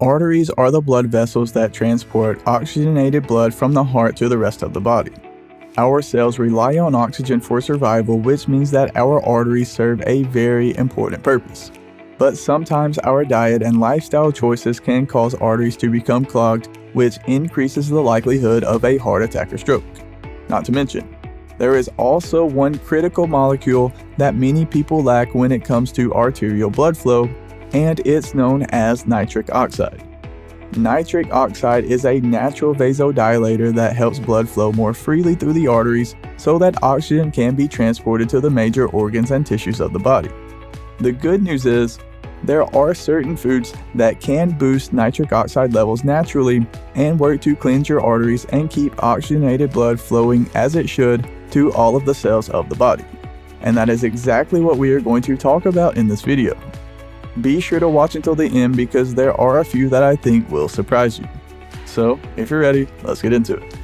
Arteries are the blood vessels that transport oxygenated blood from the heart to the rest of the body. Our cells rely on oxygen for survival, which means that our arteries serve a very important purpose. But sometimes our diet and lifestyle choices can cause arteries to become clogged, which increases the likelihood of a heart attack or stroke. Not to mention, there is also one critical molecule that many people lack when it comes to arterial blood flow, and it's known as nitric oxide. Nitric oxide is a natural vasodilator that helps blood flow more freely through the arteries so that oxygen can be transported to the major organs and tissues of the body. The good news is, there are certain foods that can boost nitric oxide levels naturally and work to cleanse your arteries and keep oxygenated blood flowing as it should to all of the cells of the body. And that is exactly what we are going to talk about in this video. Be sure to watch until the end because there are a few that I think will surprise you. So, if you're ready, let's get into it.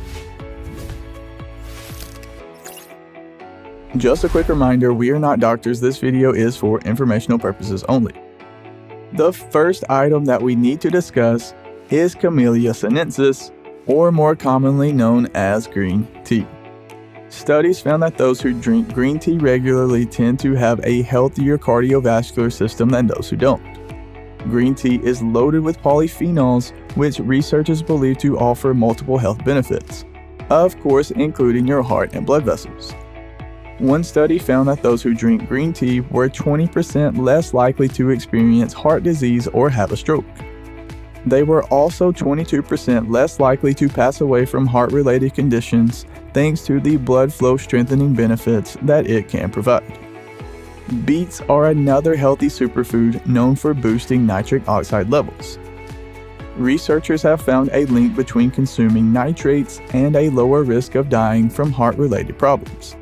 Just a quick reminder, we are not doctors. This video is for informational purposes only. The first item that we need to discuss is Camellia sinensis, or more commonly known as green tea. Studies found that those who drink green tea regularly tend to have a healthier cardiovascular system than those who don't. Green tea is loaded with polyphenols, which researchers believe to offer multiple health benefits, of course including your heart and blood vessels. One study found that those who drink green tea were 20% less likely to experience heart disease or have a stroke. They were also 22% less likely to pass away from heart-related conditions thanks to the blood flow strengthening benefits that it can provide. Beets are another healthy superfood known for boosting nitric oxide levels. Researchers have found a link between consuming nitrates and a lower risk of dying from heart-related problems.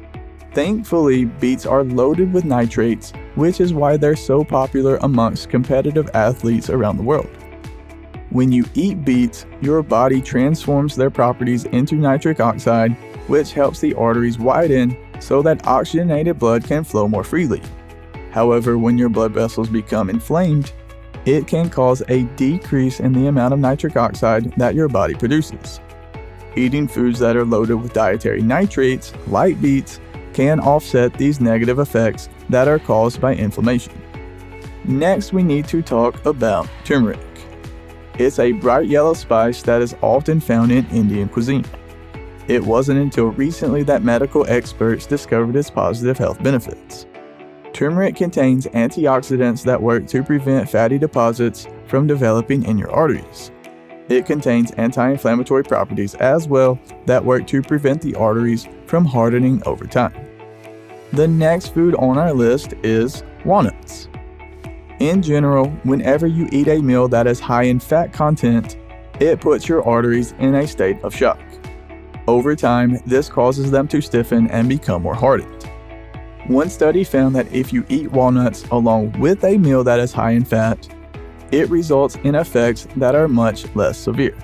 Thankfully, beets are loaded with nitrates, which is why they're so popular amongst competitive athletes around the world. When you eat beets, your body transforms their properties into nitric oxide, which helps the arteries widen so that oxygenated blood can flow more freely. However, when your blood vessels become inflamed, it can cause a decrease in the amount of nitric oxide that your body produces. Eating foods that are loaded with dietary nitrates, like beets, can offset these negative effects that are caused by inflammation. Next, we need to talk about turmeric. It's a bright yellow spice that is often found in Indian cuisine. It wasn't until recently that medical experts discovered its positive health benefits. Turmeric contains antioxidants that work to prevent fatty deposits from developing in your arteries. It contains anti-inflammatory properties as well that work to prevent the arteries from hardening over time. The next food on our list is walnuts. In general, whenever you eat a meal that is high in fat content, it puts your arteries in a state of shock. Over time, this causes them to stiffen and become more hardened. One study found that if you eat walnuts along with a meal that is high in fat, it results in effects that are much less severe.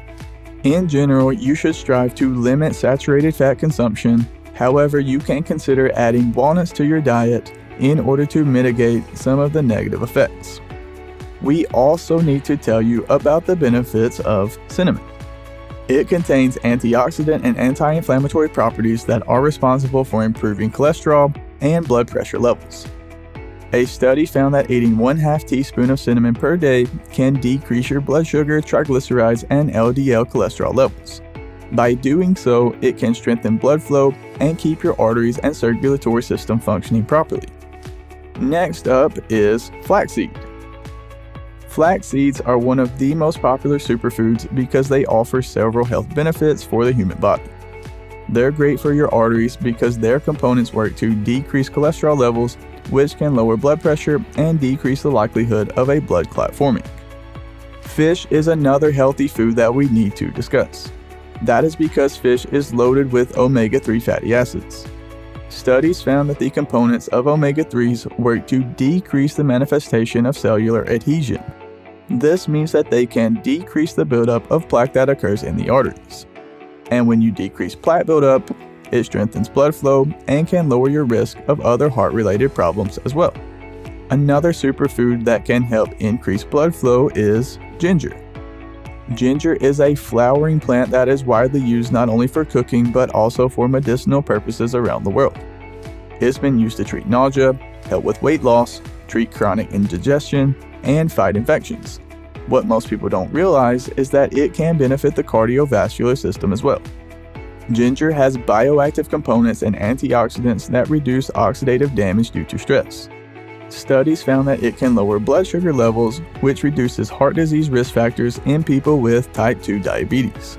In general, you should strive to limit saturated fat consumption. However, you can consider adding walnuts to your diet in order to mitigate some of the negative effects. We also need to tell you about the benefits of cinnamon. It contains antioxidant and anti-inflammatory properties that are responsible for improving cholesterol and blood pressure levels. A study found that eating 1/2 teaspoon of cinnamon per day can decrease your blood sugar, triglycerides, and LDL cholesterol levels. By doing so, it can strengthen blood flow and keep your arteries and circulatory system functioning properly. Next up is flaxseed. Flax seeds are one of the most popular superfoods because they offer several health benefits for the human body. They're great for your arteries because their components work to decrease cholesterol levels, which can lower blood pressure and decrease the likelihood of a blood clot forming. Fish is another healthy food that we need to discuss. That is because fish is loaded with omega-3 fatty acids. Studies found that the components of omega-3s work to decrease the manifestation of cellular adhesion. This means that they can decrease the buildup of plaque that occurs in the arteries. And when you decrease plaque buildup, it strengthens blood flow and can lower your risk of other heart-related problems as well. Another superfood that can help increase blood flow is ginger. Ginger is a flowering plant that is widely used not only for cooking but also for medicinal purposes around the world. It's been used to treat nausea, help with weight loss, treat chronic indigestion, and fight infections. What most people don't realize is that it can benefit the cardiovascular system as well. Ginger has bioactive components and antioxidants that reduce oxidative damage due to stress. Studies found that it can lower blood sugar levels, which reduces heart disease risk factors in people with type 2 diabetes.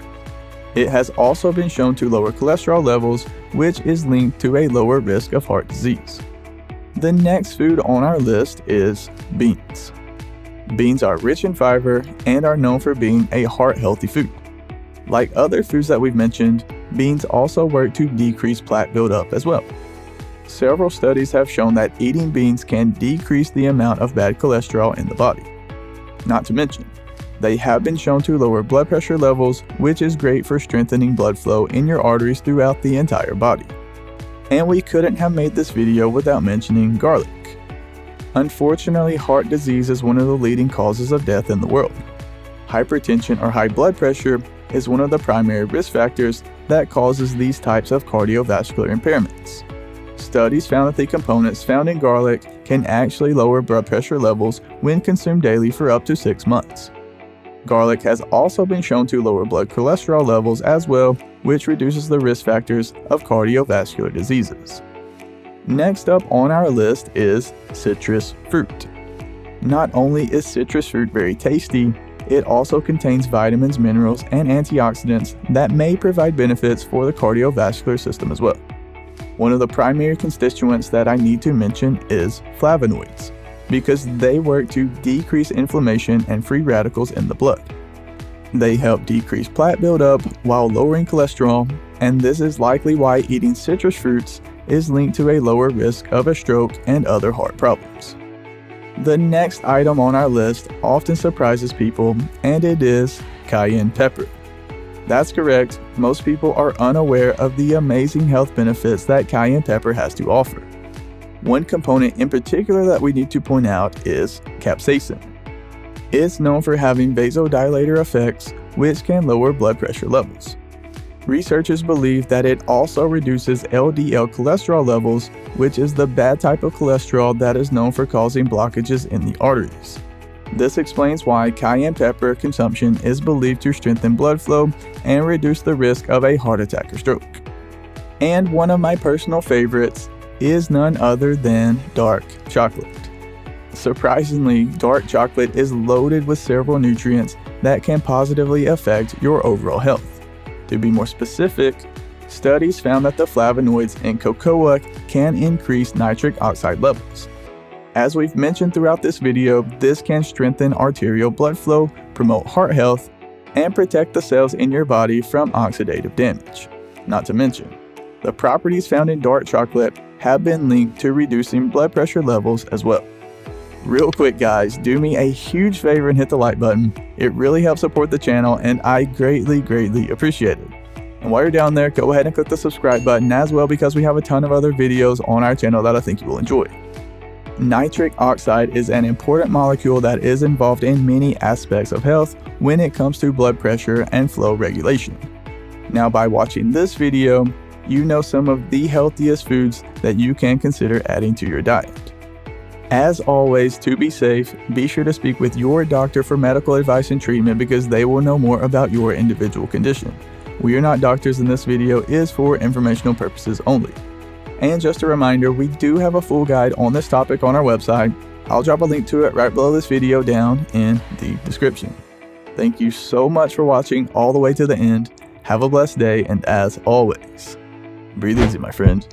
It has also been shown to lower cholesterol levels, which is linked to a lower risk of heart disease. The next food on our list is beans. Beans are rich in fiber and are known for being a heart-healthy food. Like other foods that we've mentioned, beans also work to decrease plaque buildup as well. Several studies have shown that eating beans can decrease the amount of bad cholesterol in the body. Not to mention, they have been shown to lower blood pressure levels, which is great for strengthening blood flow in your arteries throughout the entire body. And we couldn't have made this video without mentioning garlic. Unfortunately, heart disease is one of the leading causes of death in the world. Hypertension or high blood pressure is one of the primary risk factors that causes these types of cardiovascular impairments. Studies found that the components found in garlic can actually lower blood pressure levels when consumed daily for up to 6 months. Garlic has also been shown to lower blood cholesterol levels as well, which reduces the risk factors of cardiovascular diseases. Next up on our list is citrus fruit. Not only is citrus fruit very tasty, it also contains vitamins, minerals, and antioxidants that may provide benefits for the cardiovascular system as well. One of the primary constituents that I need to mention is flavonoids, because they work to decrease inflammation and free radicals in the blood. They help decrease plaque buildup while lowering cholesterol, and this is likely why eating citrus fruits is linked to a lower risk of a stroke and other heart problems. The next item on our list often surprises people, and it is cayenne pepper. That's correct, most people are unaware of the amazing health benefits that cayenne pepper has to offer. One component in particular that we need to point out is capsaicin. It's known for having vasodilator effects, which can lower blood pressure levels. Researchers believe that it also reduces LDL cholesterol levels, which is the bad type of cholesterol that is known for causing blockages in the arteries. This explains why cayenne pepper consumption is believed to strengthen blood flow and reduce the risk of a heart attack or stroke. And one of my personal favorites is none other than dark chocolate. Surprisingly, dark chocolate is loaded with several nutrients that can positively affect your overall health. To be more specific, studies found that the flavonoids in cocoa can increase nitric oxide levels. As we've mentioned throughout this video, this can strengthen arterial blood flow, promote heart health, and protect the cells in your body from oxidative damage. Not to mention, the properties found in dark chocolate have been linked to reducing blood pressure levels as well. Real quick guys, do me a huge favor and hit the like button. It really helps support the channel and I greatly appreciate it. And while you're down there, go ahead and click the subscribe button as well, because we have a ton of other videos on our channel that I think you will enjoy. Nitric oxide is an important molecule that is involved in many aspects of health when it comes to blood pressure and flow regulation. Now, by watching this video, you know some of the healthiest foods that you can consider adding to your diet. As always, to be safe, be sure to speak with your doctor for medical advice and treatment, because they will know more about your individual condition. We are not doctors, and this video is for informational purposes only. And just a reminder, we do have a full guide on this topic on our website. I'll drop a link to it right below this video down in the description. Thank you so much for watching all the way to the end. Have a blessed day, and as always, breathe easy, my friend.